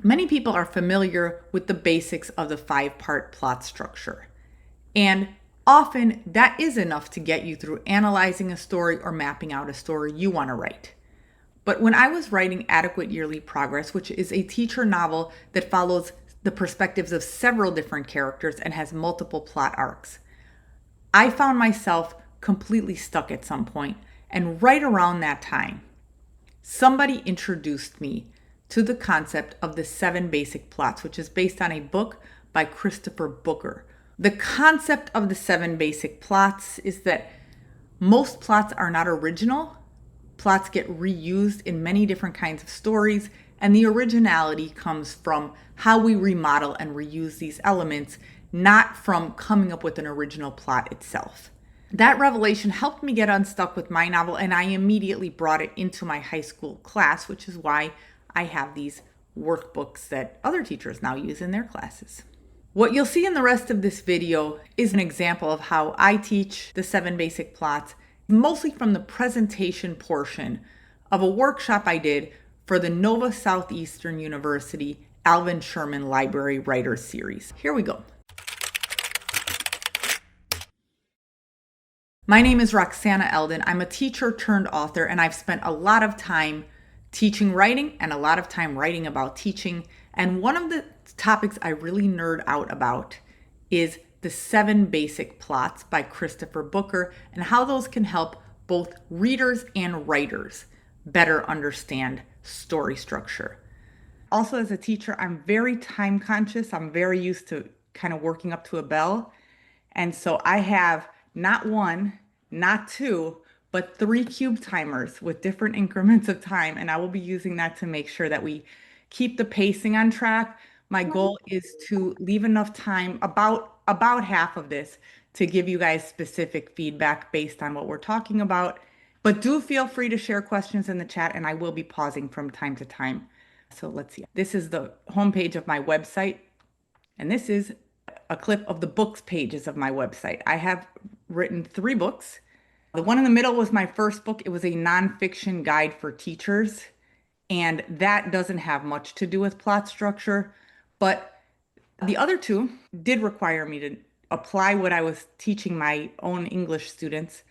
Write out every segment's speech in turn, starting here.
Many people are familiar with the basics of the 5-part plot structure, and often that is enough to get you through analyzing a story or mapping out a story you want to write. But when I was writing Adequate Yearly Progress, which is a teacher novel that follows the perspectives of several different characters and has multiple plot arcs, I found myself completely stuck at some point. And right around that time, somebody introduced me to the concept of the 7 basic plots, which is based on a book by Christopher Booker. The concept of the 7 basic plots is that most plots are not original. Plots get reused in many different kinds of stories, and the originality comes from how we remodel and reuse these elements, not from coming up with an original plot itself. That revelation helped me get unstuck with my novel, and I immediately brought it into my high school class, which is why I have these workbooks that other teachers now use in their classes. What you'll see in the rest of this video is an example of how I teach the 7 basic plots, mostly from the presentation portion of a workshop I did for the Nova Southeastern University Alvin Sherman Library Writers Series. Here we go. My name is Roxana Eldon. I'm a teacher turned author, and I've spent a lot of time teaching writing and a lot of time writing about teaching. And one of the topics I really nerd out about is the 7 basic plots by Christopher Booker and how those can help both readers and writers better understand story structure. Also, as a teacher, I'm very time conscious. I'm very used to kind of working up to a bell. And so I have not 1, not 2, but 3 cube timers with different increments of time. And I will be using that to make sure that we keep the pacing on track. My goal is to leave enough time, about half of this, to give you guys specific feedback based on what we're talking about. But do feel free to share questions in the chat, and I will be pausing from time to time. So let's see. This is the homepage of my website, and this is a clip of the books pages of my website. I have written 3 books. The one in the middle was my first book. It was a nonfiction guide for teachers, and that doesn't have much to do with plot structure, but the other 2 did require me to apply what I was teaching my own English students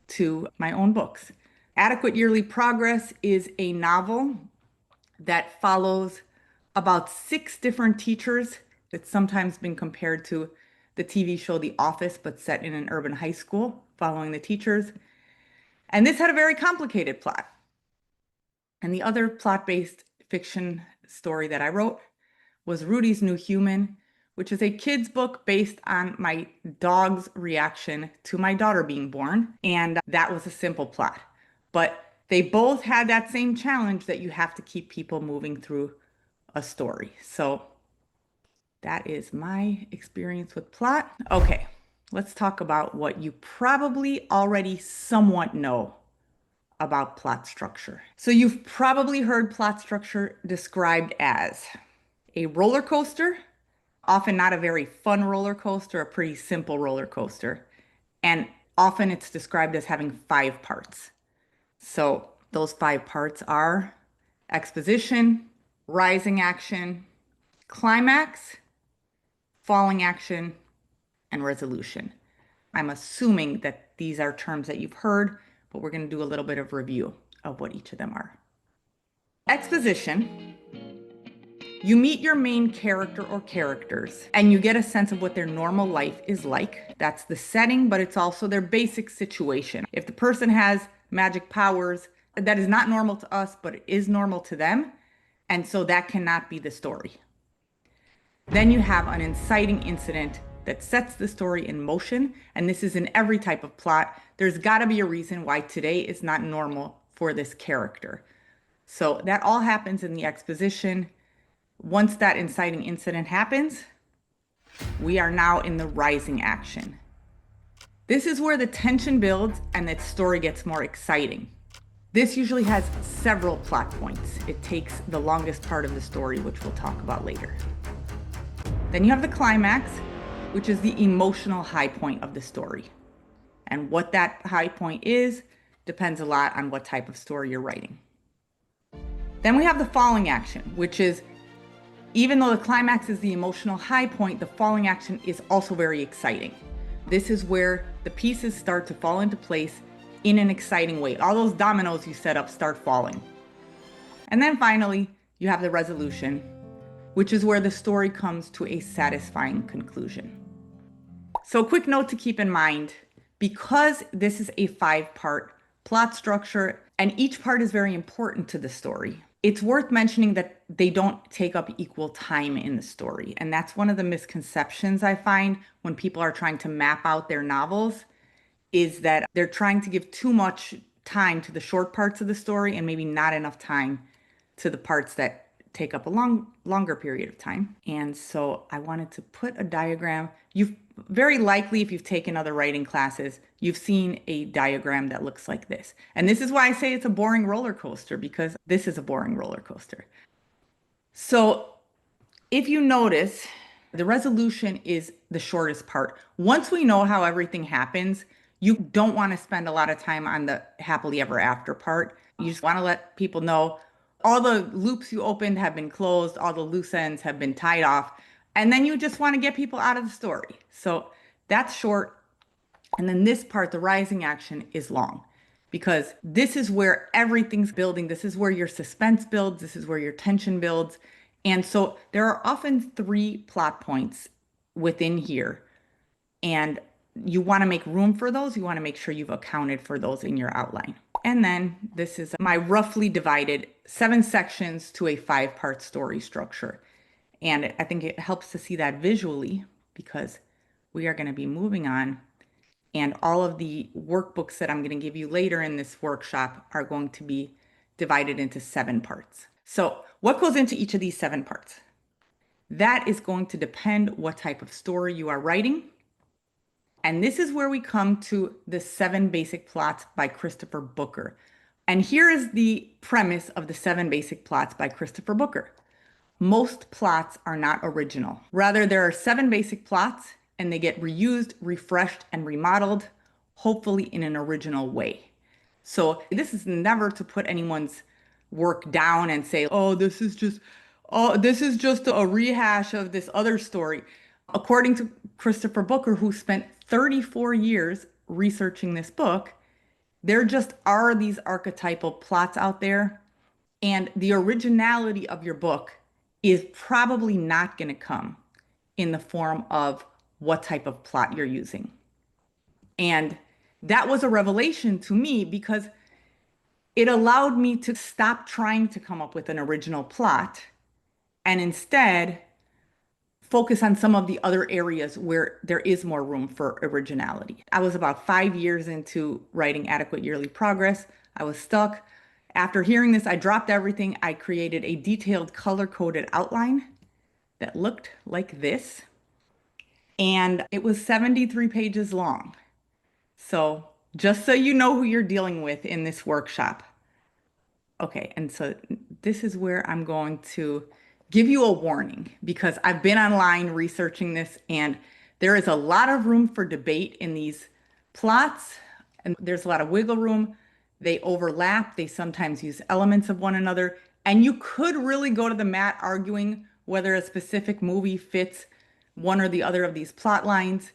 to my own books. Adequate Yearly Progress is a novel that follows about 6 different teachers. It's sometimes been compared to the TV show The Office, but set in an urban high school, following the teachers. And this had a very complicated plot. And the other plot-based fiction story that I wrote was Rudy's New Human, which is a kid's book based on my dog's reaction to my daughter being born. And that was a simple plot. But they both had that same challenge that you have to keep people moving through a story. So that is my experience with plot. Okay, let's talk about what you probably already somewhat know about plot structure. So you've probably heard plot structure described as a roller coaster, often not a very fun roller coaster, a pretty simple roller coaster. And often it's described as having 5 parts. So those 5 parts are exposition, rising action, climax, falling action, and resolution. I'm assuming that these are terms that you've heard, but we're going to do a little bit of review of what each of them are. Exposition. You meet your main character or characters, and you get a sense of what their normal life is like. That's the setting, but it's also their basic situation. If the person has magic powers, that is not normal to us, but it is normal to them. And so that cannot be the story. Then you have an inciting incident that sets the story in motion. And this is in every type of plot. There's got to be a reason why today is not normal for this character. So that all happens in the exposition. Once that inciting incident happens, we are now in the rising action. This is where the tension builds and the story gets more exciting. This usually has several plot points. It takes the longest part of the story, which we'll talk about later. Then you have the climax, which is the emotional high point of the story. And what that high point is depends a lot on what type of story you're writing. Then we have the falling action, which is Even though the climax is the emotional high point, the falling action is also very exciting. This is where the pieces start to fall into place in an exciting way. All those dominoes you set up start falling. And then finally, you have the resolution, which is where the story comes to a satisfying conclusion. So, a quick note to keep in mind, because this is a 5-part plot structure and each part is very important to the story, it's worth mentioning that they don't take up equal time in the story. And that's one of the misconceptions I find when people are trying to map out their novels, is that they're trying to give too much time to the short parts of the story and maybe not enough time to the parts that take up a longer period of time. And so I wanted to put a diagram. You've very likely, if you've taken other writing classes, you've seen a diagram that looks like this. And this is why I say it's a boring roller coaster, because this is a boring roller coaster. So if you notice, the resolution is the shortest part. Once we know how everything happens, you don't want to spend a lot of time on the happily ever after part. You just want to let people know all the loops you opened have been closed, all the loose ends have been tied off, and then you just want to get people out of the story. So that's short. And then this part, the rising action, is long, because this is where everything's building. This is where your suspense builds. This is where your tension builds. And so there are often 3 plot points within here. And you want to make room for those. You want to make sure you've accounted for those in your outline. And then this is my roughly divided 7 sections to a 5-part story structure. And I think it helps to see that visually, because we are going to be moving on. And all of the workbooks that I'm going to give you later in this workshop are going to be divided into 7 parts. So what goes into each of these 7 parts? That is going to depend what type of story you are writing. And this is where we come to the 7 basic plots by Christopher Booker. And here is the premise of the 7 basic plots by Christopher Booker. Most plots are not original. Rather, there are 7 basic plots, and they get reused, refreshed, and remodeled, hopefully in an original way. So this is never to put anyone's work down and say, oh, this is just a rehash of this other story. According to Christopher Booker, who spent 34 years researching this book, there just are these archetypal plots out there, and the originality of your book is probably not going to come in the form of what type of plot you're using. And that was a revelation to me, because it allowed me to stop trying to come up with an original plot and instead focus on some of the other areas where there is more room for originality. I was about 5 years into writing Adequate Yearly Progress. I was stuck. After hearing this, I dropped everything. I created a detailed color-coded outline that looked like this. And it was 73 pages long. So just so you know who you're dealing with in this workshop. Okay, and so this is where I'm going to give you a warning, because I've been online researching this, and there is a lot of room for debate in these plots, and there's a lot of wiggle room. They overlap. They sometimes use elements of one another, and you could really go to the mat arguing whether a specific movie fits one or the other of these plot lines.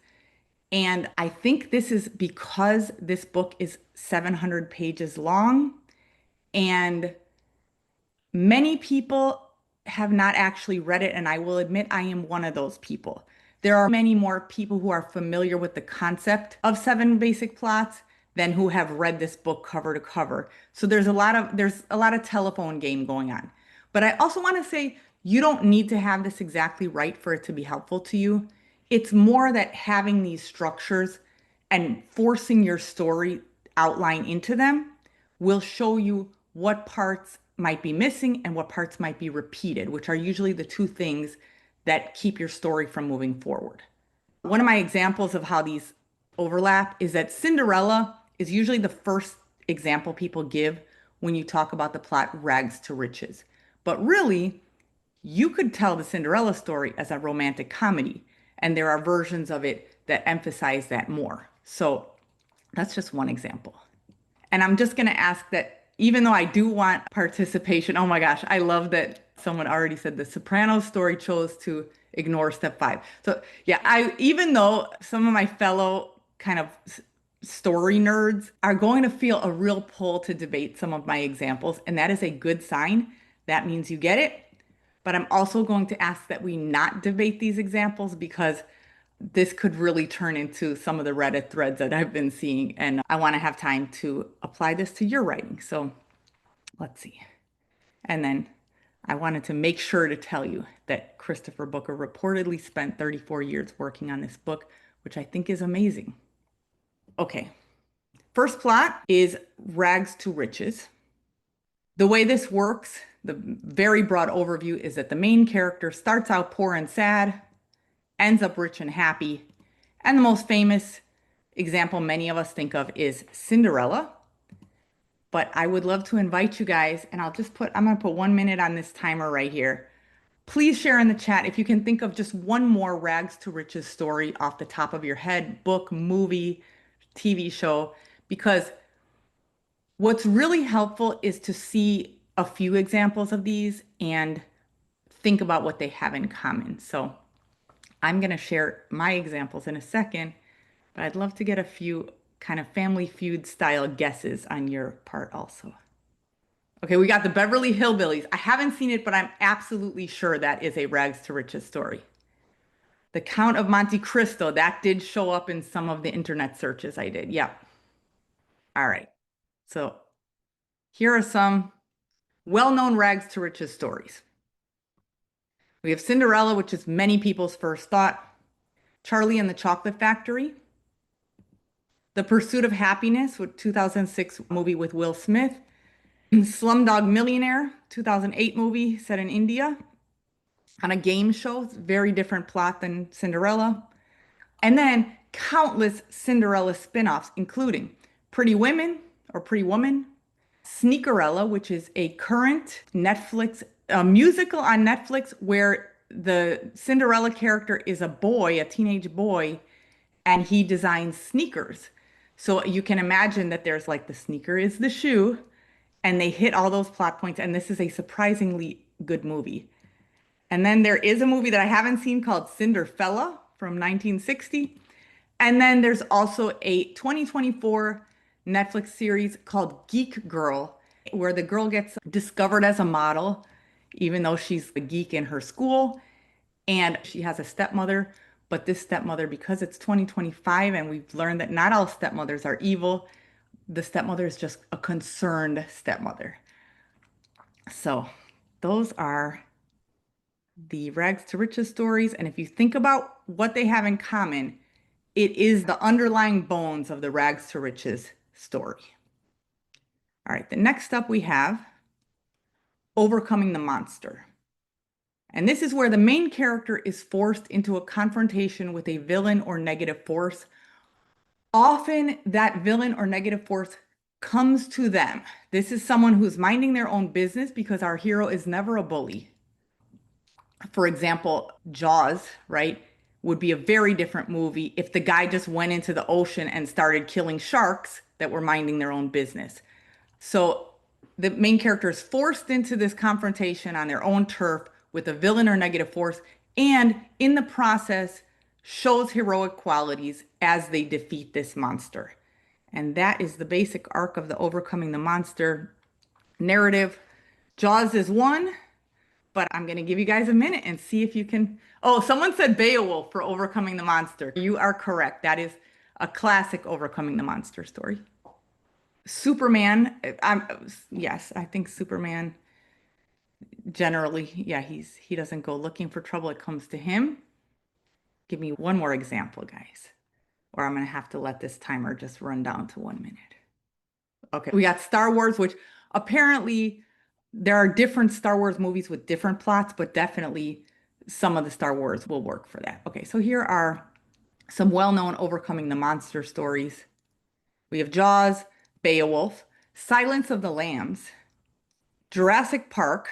And I think this is because this book is 700 pages long, and many people have not actually read it, and I will admit I am one of those people. There are many more people who are familiar with the concept of 7 basic plots than who have read this book cover to cover. So there's a lot of telephone game going on. But I also want to say, you don't need to have this exactly right for it to be helpful to you. It's more that having these structures and forcing your story outline into them will show you what parts might be missing and what parts might be repeated, which are usually the 2 things that keep your story from moving forward. One of my examples of how these overlap is that Cinderella is usually the first example people give when you talk about the plot Rags to Riches. But really, you could tell the Cinderella story as a romantic comedy, and there are versions of it that emphasize that more. So that's just one example. And I'm just going to ask that, even though I do want participation, oh my gosh, I love that Someone already said the Sopranos story chose to ignore step five. So yeah, I even though some of my fellow kind of story nerds are going to feel a real pull to debate some of my examples, and that is a good sign. That means you get it. But I'm also going to ask that we not debate these examples because this could really turn into some of the Reddit threads that I've been seeing, and I want to have time to apply this to your writing. So let's see. And then I wanted to make sure to tell you that Christopher Booker reportedly spent 34 years working on this book, which I think is amazing. Okay, first plot is rags to riches. The way this works, the very broad overview is that the main character starts out poor and sad, ends up rich and happy. And the most famous example many of us think of is Cinderella. But I would love to invite you guys, and I'm going to put 1 minute on this timer right here. Please share in the chat if you can think of just one more rags to riches story off the top of your head, book, movie, TV show, because what's really helpful is to see a few examples of these and think about what they have in common. So I'm going to share my examples in a second, but I'd love to get a few kind of Family Feud style guesses on your part also. Okay, we got the Beverly Hillbillies. I haven't seen it, but I'm absolutely sure that is a rags to riches story. The Count of Monte Cristo, that did show up in some of the internet searches I did. Yep. All right. So here are some well-known rags to riches stories. We have Cinderella, which is many people's first thought. Charlie and the Chocolate Factory. The Pursuit of Happiness, with 2006 movie with Will Smith. Slumdog Millionaire, 2008 movie set in India on a game show. It's a very different plot than Cinderella. And then countless Cinderella spin-offs, including Pretty Women or Pretty Woman, Sneakerella, which is a current Netflix musical on Netflix where the Cinderella character is a boy, a teenage boy, and he designs sneakers. So you can imagine that there's like the sneaker is the shoe, and they hit all those plot points, and this is a surprisingly good movie. And then there is a movie that I haven't seen called Cinderfella from 1960. And then there's also a 2024 Netflix series called Geek Girl, where the girl gets discovered as a model, even though she's a geek in her school. And she has a stepmother, but this stepmother, because it's 2025 and we've learned that not all stepmothers are evil, the stepmother is just a concerned stepmother. So those are the rags to riches stories. And if you think about what they have in common, it is the underlying bones of the rags to riches story. All right, the next up we have Overcoming the Monster. And this is where the main character is forced into a confrontation with a villain or negative force. Often that villain or negative force comes to them. This is someone who's minding their own business because our hero is never a bully. For example, Jaws, right, would be a very different movie if the guy just went into the ocean and started killing sharks that were minding their own business. So the main character is forced into this confrontation on their own turf with a villain or negative force, and in the process shows heroic qualities as they defeat this monster. And that is the basic arc of the Overcoming the Monster narrative. Jaws is one, but I'm going to give you guys a minute and see if you can. Oh, someone said Beowulf for Overcoming the Monster. You are correct. That is a classic Overcoming the Monster story. Superman, yes, I think Superman generally, yeah, he doesn't go looking for trouble. It comes to him. Give me one more example, guys, or I'm going to have to let this timer just run down to 1 minute. Okay, we got Star Wars, which apparently there are different Star Wars movies with different plots, but definitely some of the Star Wars will work for that. Okay, so here are some well-known Overcoming the Monster stories. We have Jaws, Beowulf, Silence of the Lambs, Jurassic Park,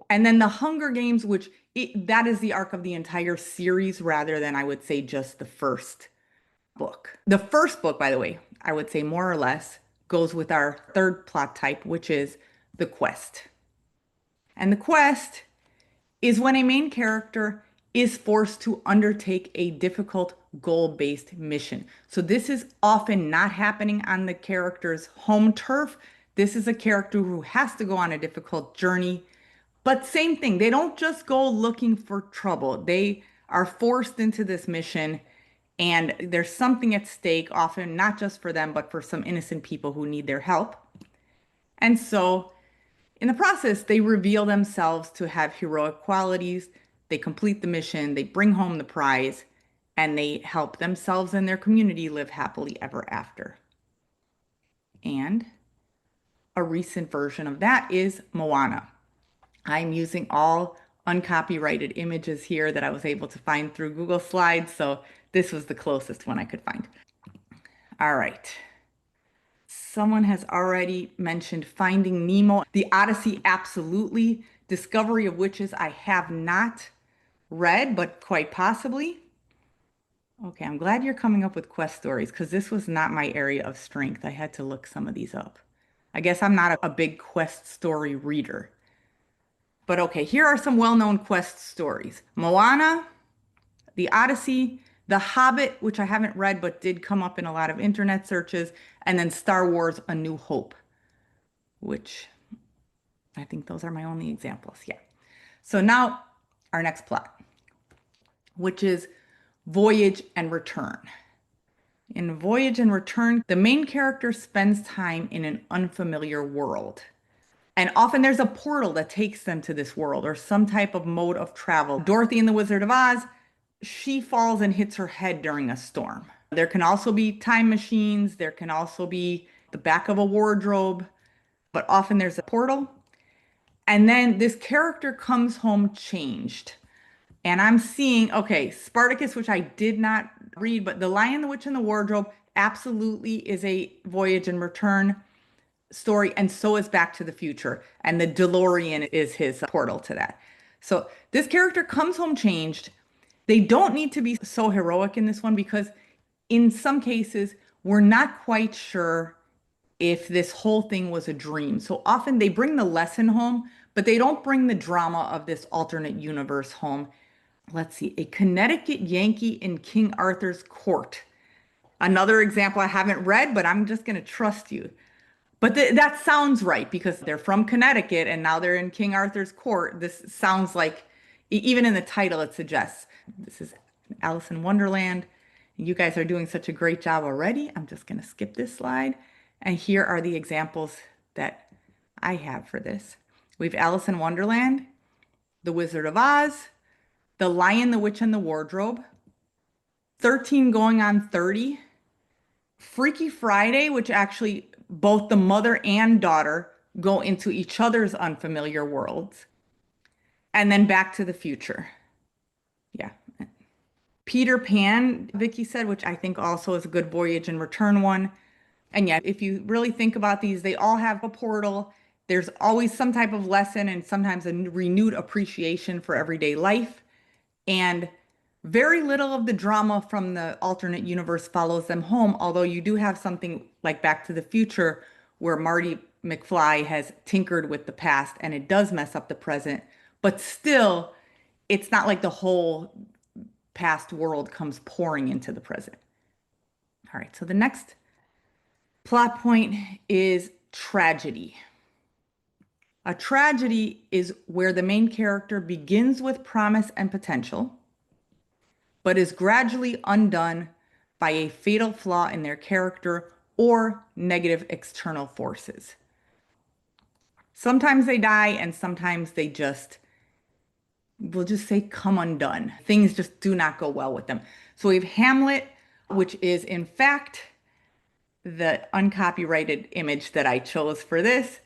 and then The Hunger Games, which that is the arc of the entire series rather than, I would say, just the first book. The first book, by the way, I would say more or less goes with our third plot type, which is the quest. And the quest is when a main character is forced to undertake a difficult goal-based mission. So this is often not happening on the character's home turf. This is a character who has to go on a difficult journey. But same thing, they don't just go looking for trouble. They are forced into this mission, and there's something at stake, often not just for them, but for some innocent people who need their help. And so in the process, they reveal themselves to have heroic qualities. They complete the mission, they bring home the prize, and they help themselves and their community live happily ever after. And a recent version of that is Moana. I'm using all uncopyrighted images here that I was able to find through Google Slides, so this was the closest one I could find. All right. Someone has already mentioned Finding Nemo. The Odyssey, absolutely. Discovery of Witches, I have not read, but quite possibly. Okay, I'm glad you're coming up with quest stories because this was not my area of strength. I had to look some of these up. I guess I'm not a big quest story reader. But okay, here are some well-known quest stories. Moana, The Odyssey, The Hobbit, which I haven't read but did come up in a lot of internet searches, and then Star Wars: A New Hope, which I think those are my only examples. Yeah. So now our next plot, which is Voyage and Return. In Voyage and Return, the main character spends time in an unfamiliar world. And often there's a portal that takes them to this world or some type of mode of travel. Dorothy in The Wizard of Oz, she falls and hits her head during a storm. There can also be time machines. There can also be the back of a wardrobe, but often there's a portal. And then this character comes home changed. And I'm seeing, okay, Spartacus, which I did not read, but The Lion, the Witch, and the Wardrobe absolutely is a Voyage and Return story, and so is Back to the Future. And the DeLorean is his portal to that. So this character comes home changed. They don't need to be so heroic in this one because in some cases, we're not quite sure if this whole thing was a dream. So often they bring the lesson home, but they don't bring the drama of this alternate universe home. Let's see, a Connecticut Yankee in King Arthur's court. Another example I haven't read, but I'm just going to trust you. But that sounds right because they're from Connecticut and now they're in King Arthur's court. This sounds like, even in the title, it suggests this is Alice in Wonderland. You guys are doing such a great job already. I'm just going to skip this slide. And here are the examples that I have for this. We have Alice in Wonderland, The Wizard of Oz, The Lion, the Witch, and the Wardrobe, 13 Going on 30, Freaky Friday, which actually both the mother and daughter go into each other's unfamiliar worlds, and then Back to the Future. Yeah. Peter Pan, Vicky said, which I think also is a good Voyage and Return one. And yeah, if you really think about these, they all have a portal. There's always some type of lesson and sometimes a renewed appreciation for everyday life. And very little of the drama from the alternate universe follows them home, although you do have something like Back to the Future where Marty McFly has tinkered with the past and it does mess up the present, but still, it's not like the whole past world comes pouring into the present. All right, so the next plot point is tragedy. A tragedy is where the main character begins with promise and potential, but is gradually undone by a fatal flaw in their character or negative external forces. Sometimes they die, and sometimes they just, we'll just say, come undone. Things just do not go well with them. So we have Hamlet, which is in fact the uncopyrighted image that I chose for this.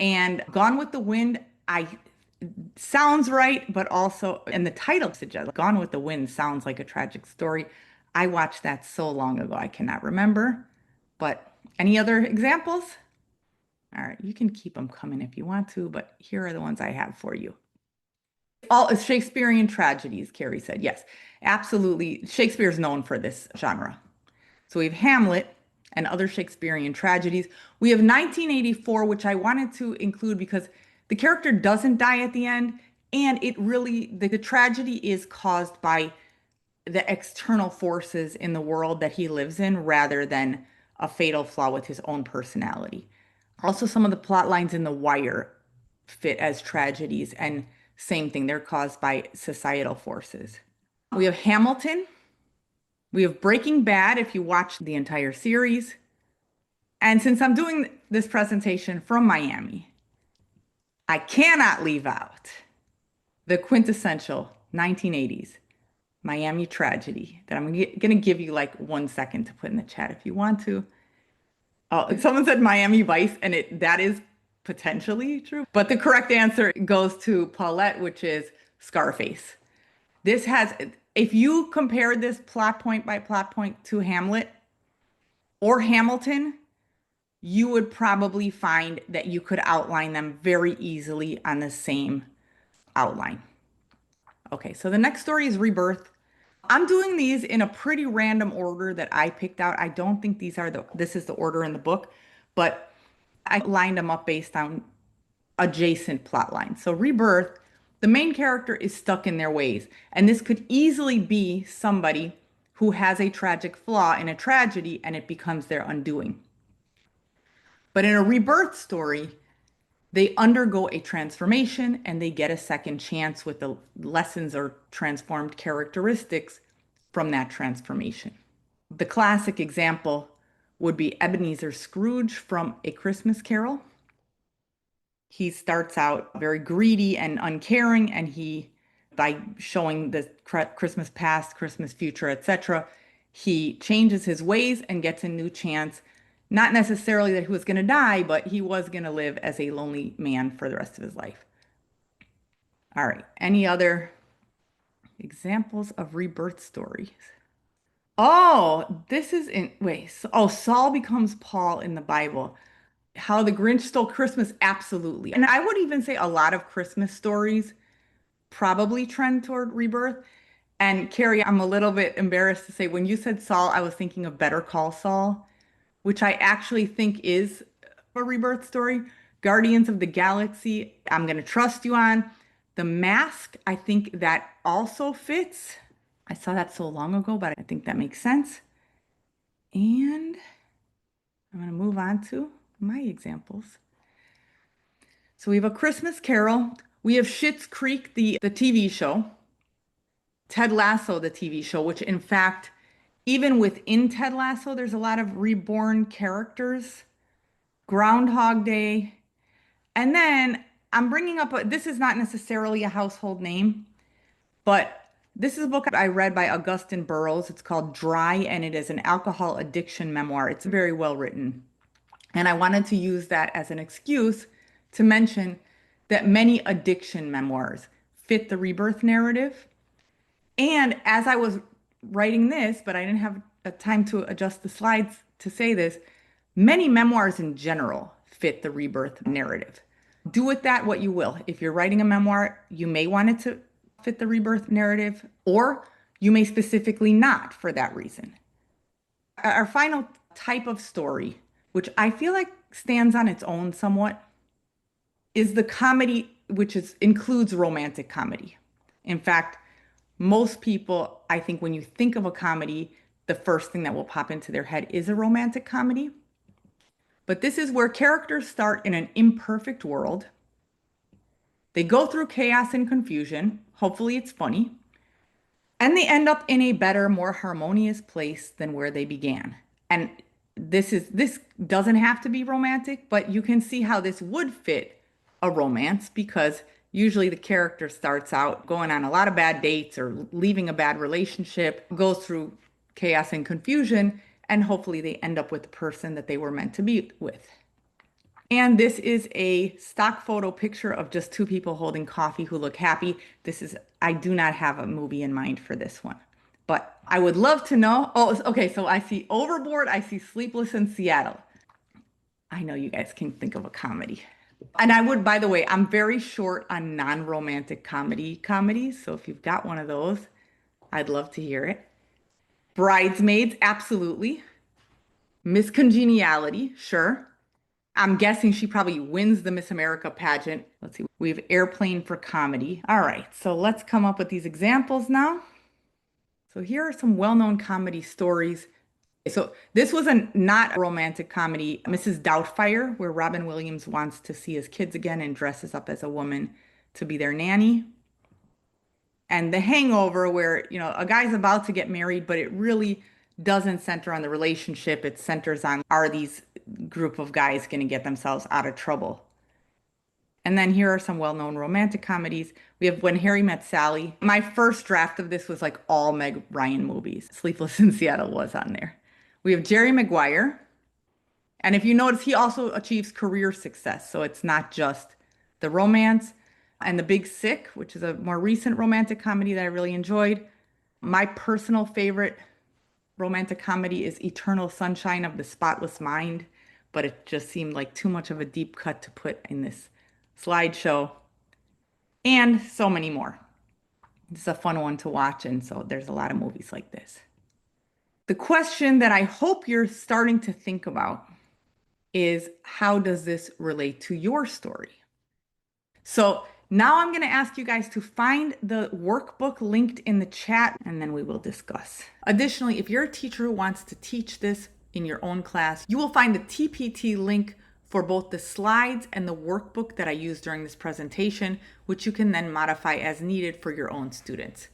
And Gone with the Wind, sounds right, but also, and the title suggests Gone with the Wind sounds like a tragic story. I watched that so long ago, I cannot remember. But any other examples? All right, you can keep them coming if you want to, but here are the ones I have for you. All Shakespearean tragedies, Carrie said. Yes, absolutely. Shakespeare's known for this genre. So we have Hamlet and other Shakespearean tragedies. We have 1984, which I wanted to include because The character doesn't die at the end, and it really, the tragedy is caused by the external forces in the world that he lives in rather than a fatal flaw with his own personality. Also, some of the plot lines in The Wire fit as tragedies, and same thing, they're caused by societal forces. We have Hamilton. We have Breaking Bad, if you watch the entire series. And since I'm doing this presentation from Miami, I cannot leave out the quintessential 1980s Miami tragedy that I'm going to give you like 1 second to put in the chat if you want to. Oh, someone said Miami Vice, and that is potentially true. But the correct answer goes to Paulette, which is Scarface. This has, if you compare this plot point by plot point to Hamlet or Hamilton, you would probably find that you could outline them very easily on the same outline. Okay, so the next story is Rebirth. I'm doing these in a pretty random order that I picked out. I don't think this is the order in the book, but I lined them up based on adjacent plot lines. So Rebirth, the main character is stuck in their ways, and this could easily be somebody who has a tragic flaw in a tragedy and it becomes their undoing. But in a rebirth story, they undergo a transformation and they get a second chance with the lessons or transformed characteristics from that transformation. The classic example would be Ebenezer Scrooge from A Christmas Carol. He starts out very greedy and uncaring, and by showing the Christmas past, Christmas future, etc., he changes his ways and gets a new chance. Not necessarily that he was going to die, but he was going to live as a lonely man for the rest of his life. All right. Any other examples of rebirth stories? Oh, this is Saul becomes Paul in the Bible. How the Grinch Stole Christmas, absolutely. And I would even say a lot of Christmas stories probably trend toward rebirth. And Carrie, I'm a little bit embarrassed to say, when you said Saul, I was thinking of Better Call Saul, which I actually think is a rebirth story. Guardians of the Galaxy, I'm going to trust you on. The Mask, I think that also fits. I saw that so long ago, but I think that makes sense. And I'm going to move on to my examples. So we have A Christmas Carol. We have Schitt's Creek, the TV show. Ted Lasso, the TV show, which in fact, even within Ted Lasso, there's a lot of reborn characters. Groundhog Day. And then I'm bringing up, this is not necessarily a household name, but this is a book I read by Augusten Burroughs. It's called Dry, and it is an alcohol addiction memoir. It's very well written. And I wanted to use that as an excuse to mention that many addiction memoirs fit the rebirth narrative. And as I was writing this, but I didn't have a time to adjust the slides to say this, many memoirs in general fit the rebirth narrative. Do with that what you will. If you're writing a memoir, you may want it to fit the rebirth narrative, or you may specifically not for that reason. Our final type of story, which I feel like stands on its own somewhat, is the comedy, which includes romantic comedy. In fact, most people, I think when you think of a comedy, the first thing that will pop into their head is a romantic comedy. But this is where characters start in an imperfect world. They go through chaos and confusion. Hopefully it's funny. And they end up in a better, more harmonious place than where they began. And this doesn't have to be romantic, but you can see how this would fit a romance, because usually the character starts out going on a lot of bad dates or leaving a bad relationship, goes through chaos and confusion, and hopefully they end up with the person that they were meant to be with. And this is a stock photo picture of just two people holding coffee who look happy. I do not have a movie in mind for this one, but I would love to know. Oh, okay, so I see Overboard, I see Sleepless in Seattle. I know you guys can think of a comedy. And I would, by the way, I'm very short on non-romantic comedies. So if you've got one of those, I'd love to hear it. Bridesmaids, absolutely. Miss Congeniality, sure. I'm guessing she probably wins the Miss America pageant. Let's see. We have airplane for comedy. All right, so let's come up with these examples now. So here are some well-known comedy stories. So this was a not a romantic comedy, Mrs. Doubtfire, where Robin Williams wants to see his kids again and dresses up as a woman to be their nanny. And The Hangover, where, a guy's about to get married, but it really doesn't center on the relationship. It centers on, are these group of guys going to get themselves out of trouble? And then here are some well-known romantic comedies. We have When Harry Met Sally. My first draft of this was like all Meg Ryan movies. Sleepless in Seattle was on there. We have Jerry Maguire. And if you notice, he also achieves career success. So it's not just the romance. And The Big Sick, which is a more recent romantic comedy that I really enjoyed. My personal favorite romantic comedy is Eternal Sunshine of the Spotless Mind, but it just seemed like too much of a deep cut to put in this slideshow. And so many more. It's a fun one to watch, and so there's a lot of movies like this. The question that I hope you're starting to think about is, how does this relate to your story? So now I'm going to ask you guys to find the workbook linked in the chat, and then we will discuss. Additionally, if you're a teacher who wants to teach this in your own class, you will find the TPT link for both the slides and the workbook that I used during this presentation, which you can then modify as needed for your own students.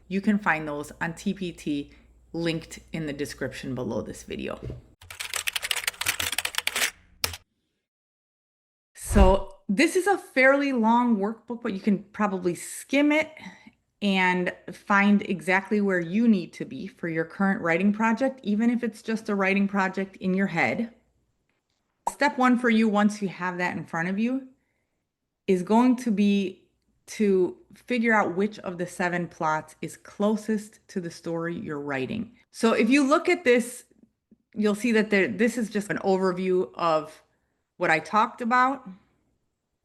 You can find those on TPT linked in the description below this video. So this is a fairly long workbook, but you can probably skim it and find exactly where you need to be for your current writing project, even if it's just a writing project in your head. Step one for you, once you have that in front of you, is going to be to figure out which of the 7 plots is closest to the story you're writing. So if you look at this, you'll see that this is just an overview of what I talked about.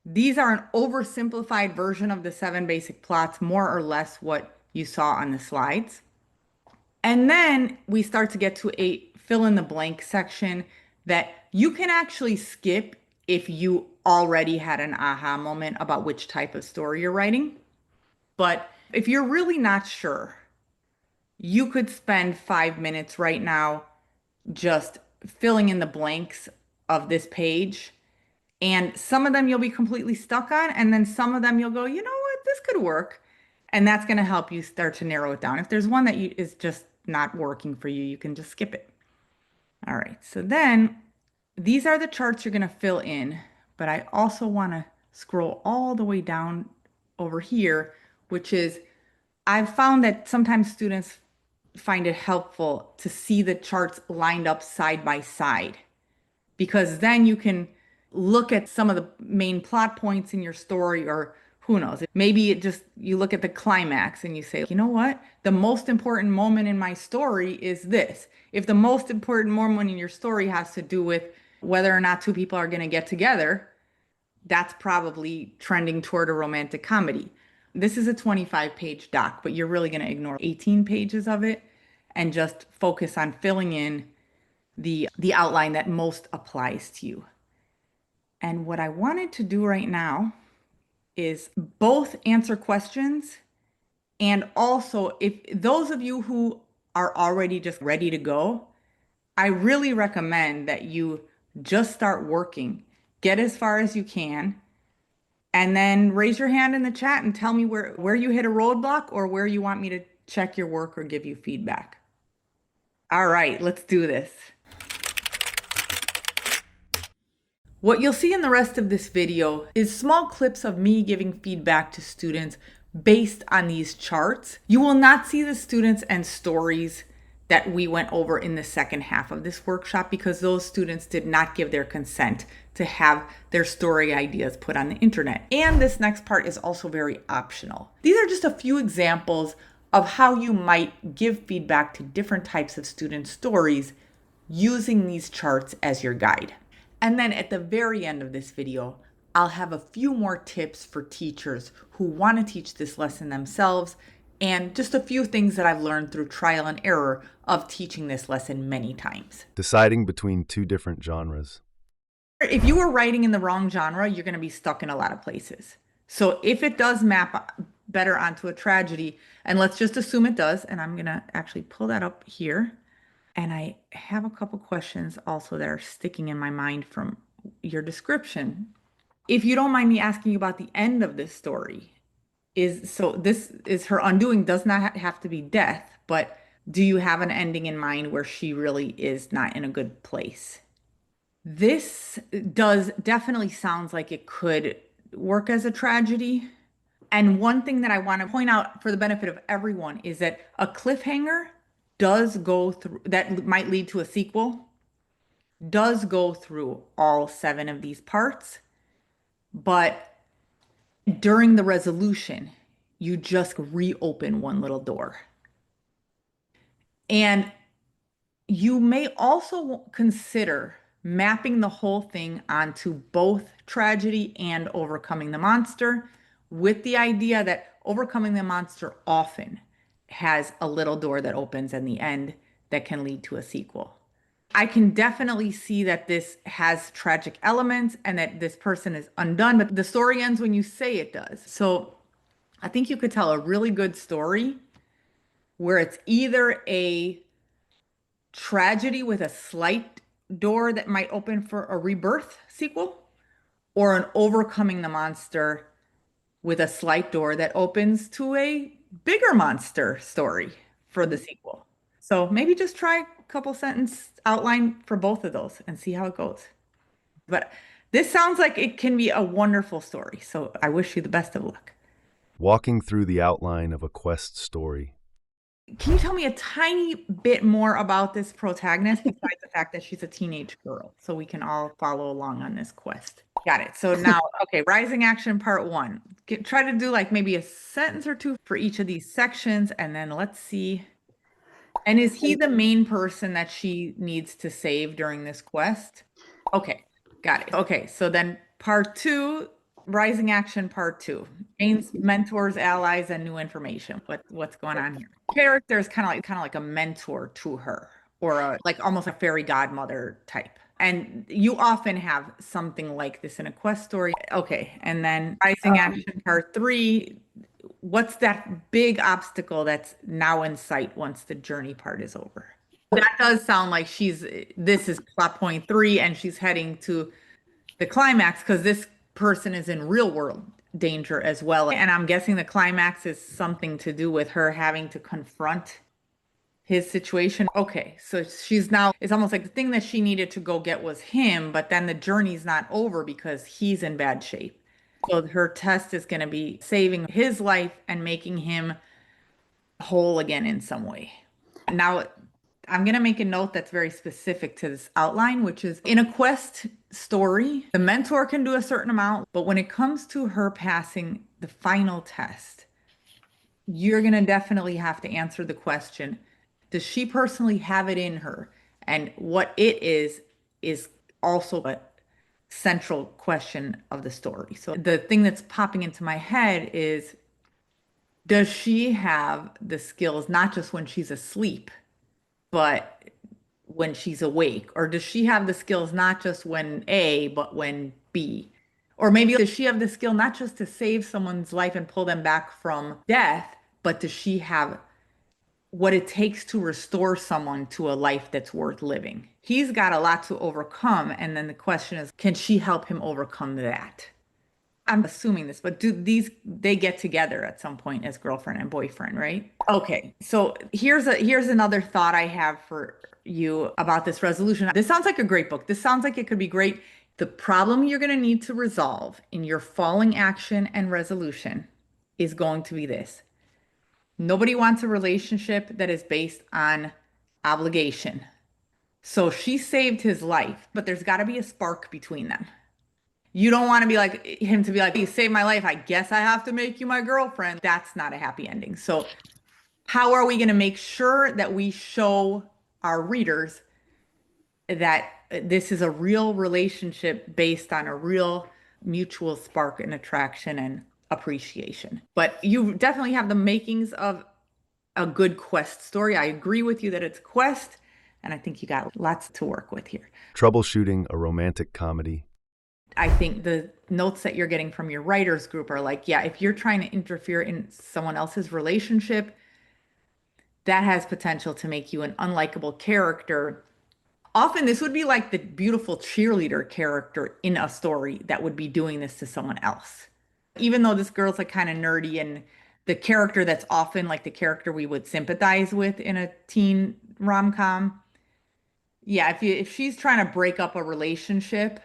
These are an oversimplified version of the 7 basic plots, more or less what you saw on the slides. And then we start to get to a fill in the blank section that you can actually skip if you already had an aha moment about which type of story you're writing. But if you're really not sure, you could spend 5 minutes right now just filling in the blanks of this page. And some of them you'll be completely stuck on, and then some of them you'll go, you know what, this could work. And that's going to help you start to narrow it down. If there's one that is just not working for you, you can just skip it. All right, so then these are the charts you're going to fill in, but I also want to scroll all the way down over here, which is, I've found that sometimes students find it helpful to see the charts lined up side by side, because then you can look at some of the main plot points in your story, or who knows, maybe you look at the climax and you say, you know what, the most important moment in my story is this. If the most important moment in your story has to do with whether or not 2 people are going to get together, that's probably trending toward a romantic comedy. This is a 25-page doc, but you're really going to ignore 18 pages of it and just focus on filling in the outline that most applies to you. And what I wanted to do right now is both answer questions, and also, if those of you who are already just ready to go, I really recommend that you just start working, get as far as you can, and then raise your hand in the chat and tell me where you hit a roadblock or where you want me to check your work or give you feedback. All right, let's do this. What you'll see in the rest of this video is small clips of me giving feedback to students based on these charts. You will not see the students and stories that we went over in the second half of this workshop, because those students did not give their consent to have their story ideas put on the internet. And this next part is also very optional. These are just a few examples of how you might give feedback to different types of student stories using these charts as your guide. And then at the very end of this video, I'll have a few more tips for teachers who want to teach this lesson themselves, and just a few things that I've learned through trial and error of teaching this lesson many times. Deciding between 2 different genres. If you were writing in the wrong genre, you're going to be stuck in a lot of places. So if it does map better onto a tragedy, and let's just assume it does, and I'm going to actually pull that up here. And I have a couple questions also that are sticking in my mind from your description. If you don't mind me asking you about the end of this story, this is her undoing does not have to be death, but do you have an ending in mind where she really is not in a good place? This does definitely sounds like it could work as a tragedy. And one thing that I want to point out for the benefit of everyone is that a cliffhanger does go through, that might lead to a sequel, does go through all seven of these parts. But during the resolution, you just reopen one little door. And you may also consider mapping the whole thing onto both tragedy and overcoming the monster, with the idea that overcoming the monster often has a little door that opens in the end that can lead to a sequel. I can definitely see that this has tragic elements and that this person is undone, but the story ends when you say it does. So I think you could tell a really good story where it's either a tragedy with a slight door that might open for a rebirth sequel, or an overcoming the monster with a slight door that opens to a bigger monster story for the sequel. So maybe just try a couple sentence outline for both of those and see how it goes. But this sounds like it can be a wonderful story. So I wish you the best of luck. Walking through the outline of a quest story. Can you tell me a tiny bit more about this protagonist besides the fact that she's a teenage girl so we can all follow along on this quest? Got it. So now, okay, rising action part one. Try to do like maybe a sentence or two for each of these sections, and then let's see. And is he the main person that she needs to save during this quest? Okay, got it. Okay, so then part two, rising action part two. Gains mentors, allies, and new information. What's going on here? Character is kind of like a mentor to her, or like almost a fairy godmother type. And you often have something like this in a quest story. Okay, and then rising action part three, what's that big obstacle that's now in sight once the journey part is over? That does sound like this is plot point three and she's heading to the climax because this person is in real world danger as well. And I'm guessing the climax is something to do with her having to confront his situation. Okay, so she's now, it's almost like the thing that she needed to go get was him, but then the journey's not over because he's in bad shape. So her test is going to be saving his life and making him whole again in some way. Now, I'm going to make a note that's very specific to this outline, which is in a quest story, the mentor can do a certain amount, but when it comes to her passing the final test, you're going to definitely have to answer the question, does she personally have it in her? And what it is also a central question of the story. So the thing that's popping into my head is, does she have the skills not just when she's asleep, but when she's awake? Or does she have the skills not just when A, but when B? Or maybe does she have the skill not just to save someone's life and pull them back from death, but does she have what it takes to restore someone to a life that's worth living? He's got a lot to overcome. And then the question is, can she help him overcome that? I'm assuming this, but they get together at some point as girlfriend and boyfriend, right? Okay. So here's another thought I have for you about this resolution. This sounds like a great book. This sounds like it could be great. The problem you're going to need to resolve in your falling action and resolution is going to be this. Nobody wants a relationship that is based on obligation. So she saved his life, but there's got to be a spark between them. You don't want to be like him to be like, you saved my life. I guess I have to make you my girlfriend. That's not a happy ending. So, how are we going to make sure that we show our readers that this is a real relationship based on a real mutual spark and attraction and appreciation? But you definitely have the makings of a good quest story. I agree with you that it's quest, and I think you got lots to work with here. Troubleshooting a romantic comedy. I think the notes that you're getting from your writers group are like, yeah, if you're trying to interfere in someone else's relationship, that has potential to make you an unlikable character. Often this would be like the beautiful cheerleader character in a story that would be doing this to someone else. Even though this girl's like kind of nerdy and the character that's often like the character we would sympathize with in a teen rom-com. Yeah, if she's trying to break up a relationship,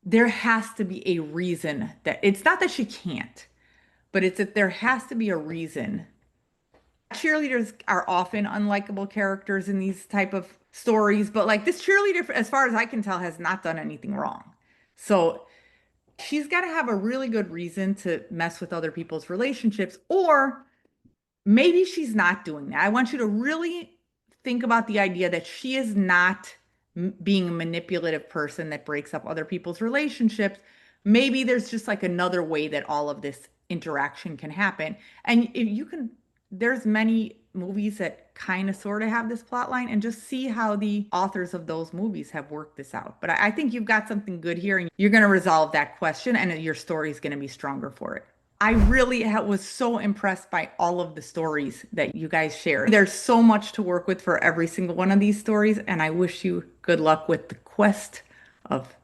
there has to be a reason that it's not that she can't, but it's that there has to be a reason. Cheerleaders are often unlikable characters in these type of stories, but like this cheerleader, as far as I can tell, has not done anything wrong. So she's got to have a really good reason to mess with other people's relationships, or maybe she's not doing that. I want you to really think about the idea that she is not being a manipulative person that breaks up other people's relationships. Maybe there's just like another way that all of this interaction can happen. And if you can, there's many movies that kind of sort of have this plot line, and just see how the authors of those movies have worked this out. But I think you've got something good here, and you're going to resolve that question, and your story is going to be stronger for it. I really was so impressed by all of the stories that you guys shared. There's so much to work with for every single one of these stories, and I wish you good luck with the quest of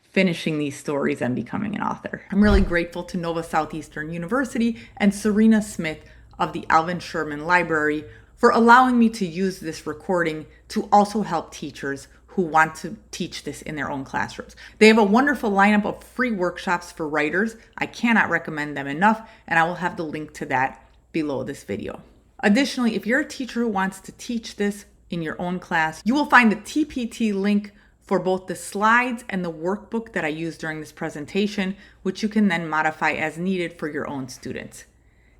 finishing these stories and becoming an author. I'm really grateful to Nova Southeastern University and Serena Smith of the Alvin Sherman Library for allowing me to use this recording to also help teachers who want to teach this in their own classrooms. They have a wonderful lineup of free workshops for writers. I cannot recommend them enough, and I will have the link to that below this video. Additionally, if you're a teacher who wants to teach this in your own class, you will find the TPT link for both the slides and the workbook that I used during this presentation, which you can then modify as needed for your own students.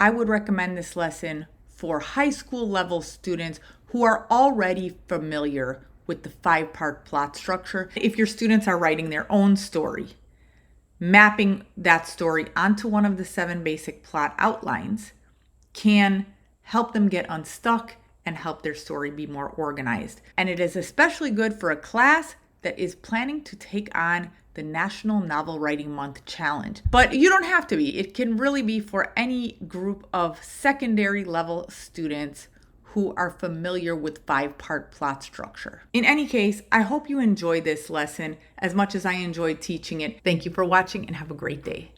I would recommend this lesson for high school level students who are already familiar with the 5-part plot structure. If your students are writing their own story, mapping that story onto one of the 7 basic plot outlines can help them get unstuck and help their story be more organized. And it is especially good for a class that is planning to take on the National Novel Writing Month Challenge. But you don't have to be. It can really be for any group of secondary level students who are familiar with 5-part plot structure. In any case, I hope you enjoyed this lesson as much as I enjoyed teaching it. Thank you for watching and have a great day.